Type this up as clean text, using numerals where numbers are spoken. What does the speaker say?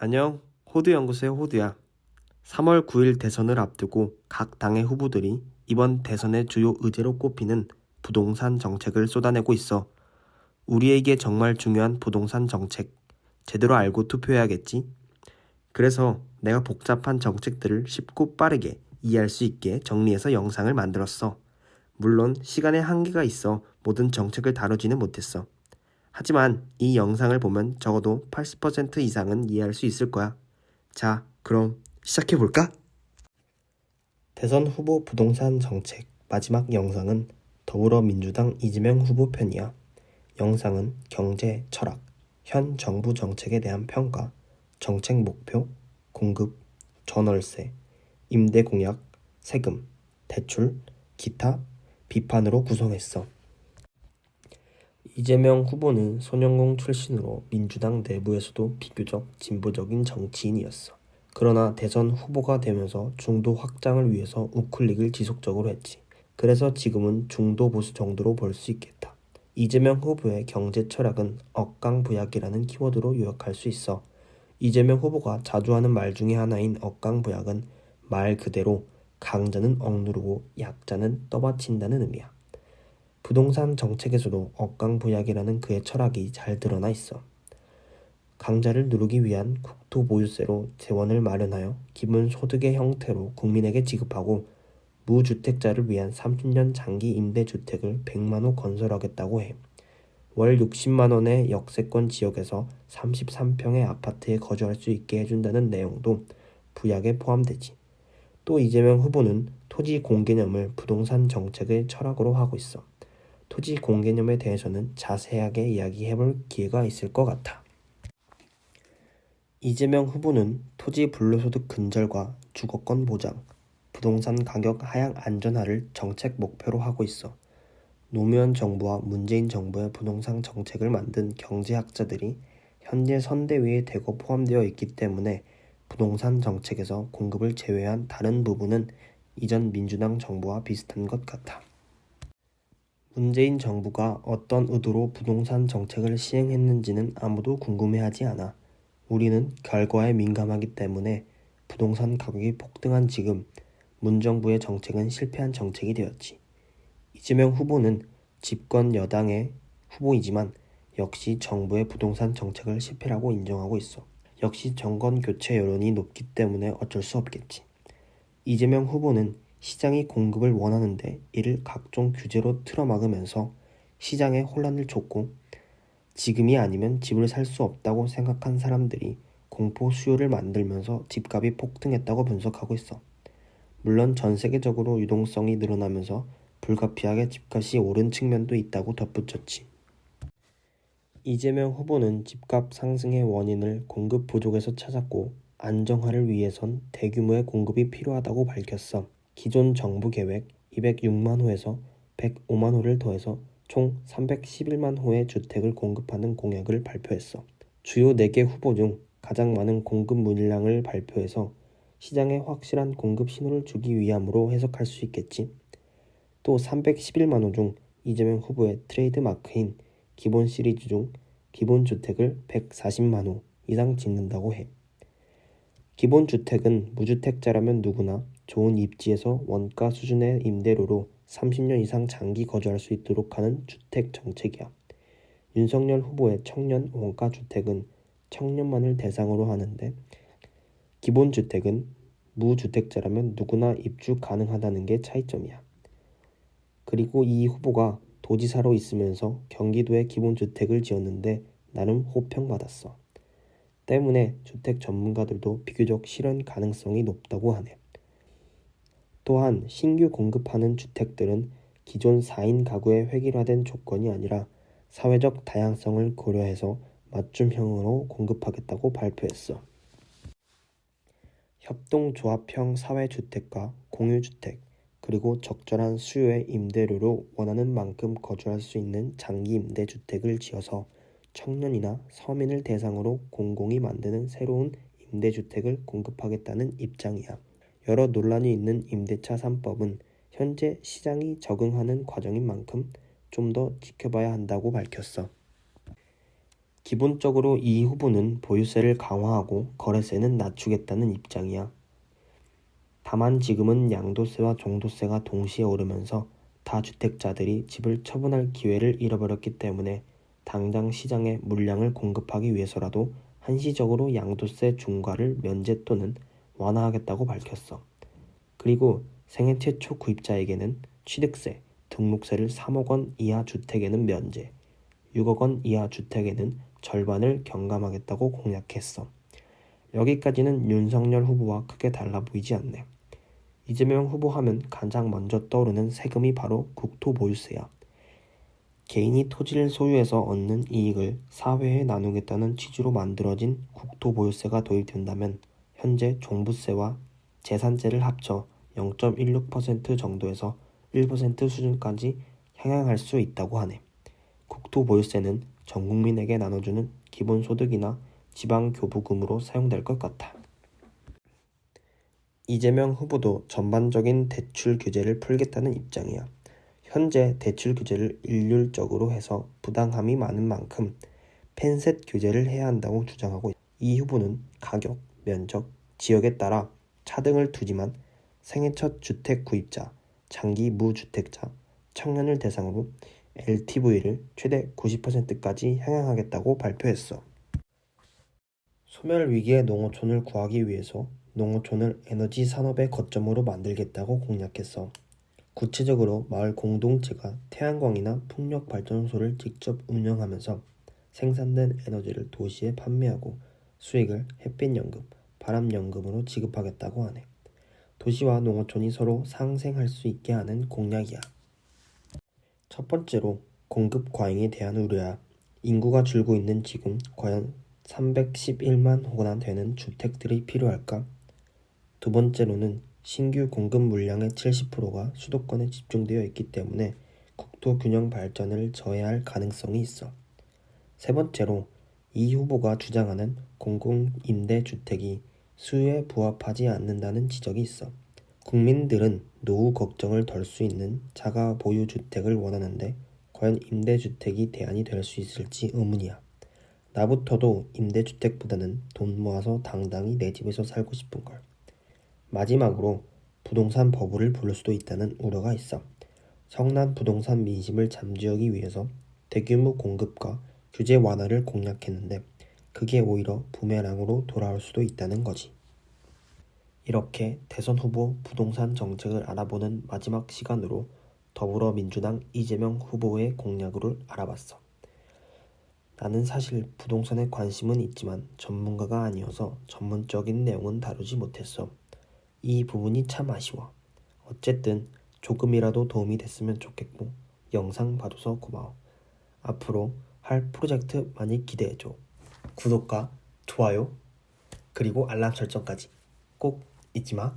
안녕, 호두연구소의 호두야. 3월 9일 대선을 앞두고 각 당의 후보들이 이번 대선의 주요 의제로 꼽히는 부동산 정책을 쏟아내고 있어. 우리에게 정말 중요한 부동산 정책, 제대로 알고 투표해야겠지? 그래서 내가 복잡한 정책들을 쉽고 빠르게 이해할 수 있게 정리해서 영상을 만들었어. 물론 시간에 한계가 있어 모든 정책을 다루지는 못했어. 하지만 이 영상을 보면 적어도 80% 이상은 이해할 수 있을 거야. 자, 그럼 시작해볼까? 대선 후보 부동산 정책 마지막 영상은 더불어민주당 이재명 후보 편이야. 영상은 경제, 철학, 현 정부 정책에 대한 평가, 정책 목표, 공급, 전월세, 임대 공약, 세금, 대출, 기타, 비판으로 구성했어. 이재명 후보는 소년공 출신으로 민주당 내부에서도 비교적 진보적인 정치인이었어. 그러나 대선 후보가 되면서 중도 확장을 위해서 우클릭을 지속적으로 했지. 그래서 지금은 중도 보수 정도로 볼 수 있겠다. 이재명 후보의 경제 철학은 억강부약이라는 키워드로 요약할 수 있어. 이재명 후보가 자주 하는 말 중에 하나인 억강부약은 말 그대로 강자는 억누르고 약자는 떠받친다는 의미야. 부동산 정책에서도 억강부약이라는 그의 철학이 잘 드러나 있어. 강자를 누르기 위한 국토보유세로 재원을 마련하여 기본소득의 형태로 국민에게 지급하고 무주택자를 위한 30년 장기 임대주택을 100만 호 건설하겠다고 해. 월 60만 원의 역세권 지역에서 33평의 아파트에 거주할 수 있게 해준다는 내용도 부약에 포함되지. 또 이재명 후보는 토지 공개념을 부동산 정책의 철학으로 하고 있어. 토지 공개념에 대해서는 자세하게 이야기해볼 기회가 있을 것 같아. 이재명 후보는 토지 불로소득 근절과 주거권 보장, 부동산 가격 하향 안전화를 정책 목표로 하고 있어. 노무현 정부와 문재인 정부의 부동산 정책을 만든 경제학자들이 현재 선대위에 대거 포함되어 있기 때문에 부동산 정책에서 공급을 제외한 다른 부분은 이전 민주당 정부와 비슷한 것 같아. 문재인 정부가 어떤 의도로 부동산 정책을 시행했는지는 아무도 궁금해하지 않아. 우리는 결과에 민감하기 때문에 부동산 가격이 폭등한 지금 문정부의 정책은 실패한 정책이 되었지. 이재명 후보는 집권 여당의 후보이지만 역시 정부의 부동산 정책을 실패라고 인정하고 있어. 역시 정권 교체 여론이 높기 때문에 어쩔 수 없겠지. 이재명 후보는 시장이 공급을 원하는데 이를 각종 규제로 틀어막으면서 시장에 혼란을 줬고 지금이 아니면 집을 살 수 없다고 생각한 사람들이 공포 수요를 만들면서 집값이 폭등했다고 분석하고 있어. 물론 전 세계적으로 유동성이 늘어나면서 불가피하게 집값이 오른 측면도 있다고 덧붙였지. 이재명 후보는 집값 상승의 원인을 공급 부족에서 찾았고 안정화를 위해선 대규모의 공급이 필요하다고 밝혔어. 기존 정부 계획 206만 호에서 105만 호를 더해서 총 311만 호의 주택을 공급하는 공약을 발표했어. 주요 4개 후보 중 가장 많은 공급 물량을 발표해서 시장에 확실한 공급 신호를 주기 위함으로 해석할 수 있겠지. 또 311만 호 중 이재명 후보의 트레이드 마크인 기본 시리즈 중 기본주택을 140만 호 이상 짓는다고 해. 기본주택은 무주택자라면 누구나 좋은 입지에서 원가 수준의 임대료로 30년 이상 장기 거주할 수 있도록 하는 주택 정책이야. 윤석열 후보의 청년 원가주택은 청년만을 대상으로 하는데 기본주택은 무주택자라면 누구나 입주 가능하다는 게 차이점이야. 그리고 이 후보가 도지사로 있으면서 경기도에 기본주택을 지었는데 나름 호평받았어. 때문에 주택 전문가들도 비교적 실현 가능성이 높다고 하네. 또한 신규 공급하는 주택들은 기존 4인 가구의 획일화된 조건이 아니라 사회적 다양성을 고려해서 맞춤형으로 공급하겠다고 발표했어. 협동조합형 사회주택과 공유주택, 그리고 적절한 수요의 임대료로 원하는 만큼 거주할 수 있는 장기 임대주택을 지어서 청년이나 서민을 대상으로 공공이 만드는 새로운 임대주택을 공급하겠다는 입장이야. 여러 논란이 있는 임대차 3법은 현재 시장이 적응하는 과정인 만큼 좀 더 지켜봐야 한다고 밝혔어. 기본적으로 이 후보는 보유세를 강화하고 거래세는 낮추겠다는 입장이야. 다만 지금은 양도세와 종도세가 동시에 오르면서 다주택자들이 집을 처분할 기회를 잃어버렸기 때문에 당장 시장에 물량을 공급하기 위해서라도 한시적으로 양도세 중과를 면제 또는 완화하겠다고 밝혔어. 그리고 생애 최초 구입자에게는 취득세, 등록세를 3억 원 이하 주택에는 면제, 6억 원 이하 주택에는 절반을 경감하겠다고 공약했어. 여기까지는 윤석열 후보와 크게 달라 보이지 않네. 이재명 후보 하면 가장 먼저 떠오르는 세금이 바로 국토보유세야. 개인이 토지를 소유해서 얻는 이익을 사회에 나누겠다는 취지로 만들어진 국토보유세가 도입된다면 현재 종부세와 재산세를 합쳐 0.16% 정도에서 1% 수준까지 향상할 수 있다고 하네. 국토보유세는 전 국민에게 나눠주는 기본소득이나 지방교부금으로 사용될 것 같아. 이재명 후보도 전반적인 대출 규제를 풀겠다는 입장이야. 현재 대출 규제를 일률적으로 해서 부당함이 많은 만큼 펜셋 규제를 해야 한다고 주장하고 있다. 이 후보는 가격, 면적, 지역에 따라 차등을 두지만 생애 첫 주택 구입자, 장기 무주택자, 청년을 대상으로 LTV를 최대 90%까지 향상하겠다고 발표했어. 소멸 위기의 농어촌을 구하기 위해서 농어촌을 에너지 산업의 거점으로 만들겠다고 공약했어. 구체적으로 마을 공동체가 태양광이나 풍력 발전소를 직접 운영하면서 생산된 에너지를 도시에 판매하고 수익을 햇빛연금, 바람연금으로 지급하겠다고 하네. 도시와 농어촌이 서로 상생할 수 있게 하는 공약이야. 첫 번째로 공급 과잉에 대한 우려야. 인구가 줄고 있는 지금 과연 311만 호나 되는 주택들이 필요할까? 두 번째로는 신규 공급 물량의 70%가 수도권에 집중되어 있기 때문에 국토 균형 발전을 저해할 가능성이 있어. 세 번째로 이 후보가 주장하는 공공임대주택이 수요에 부합하지 않는다는 지적이 있어. 국민들은 노후 걱정을 덜 수 있는 자가 보유 주택을 원하는데 과연 임대주택이 대안이 될 수 있을지 의문이야. 나부터도 임대주택보다는 돈 모아서 당당히 내 집에서 살고 싶은걸. 마지막으로 부동산 버블을 부를 수도 있다는 우려가 있어. 성난 부동산 민심을 잠재우기 위해서 대규모 공급과 규제 완화를 공약했는데 그게 오히려 부메랑으로 돌아올 수도 있다는 거지. 이렇게 대선 후보 부동산 정책을 알아보는 마지막 시간으로 더불어민주당 이재명 후보의 공약을 알아봤어. 나는 사실 부동산에 관심은 있지만 전문가가 아니어서 전문적인 내용은 다루지 못했어. 이 부분이 참 아쉬워. 어쨌든 조금이라도 도움이 됐으면 좋겠고 영상 봐줘서 고마워. 앞으로 할 프로젝트 많이 기대해줘. 구독과 좋아요 그리고 알람 설정까지 꼭 잊지 마.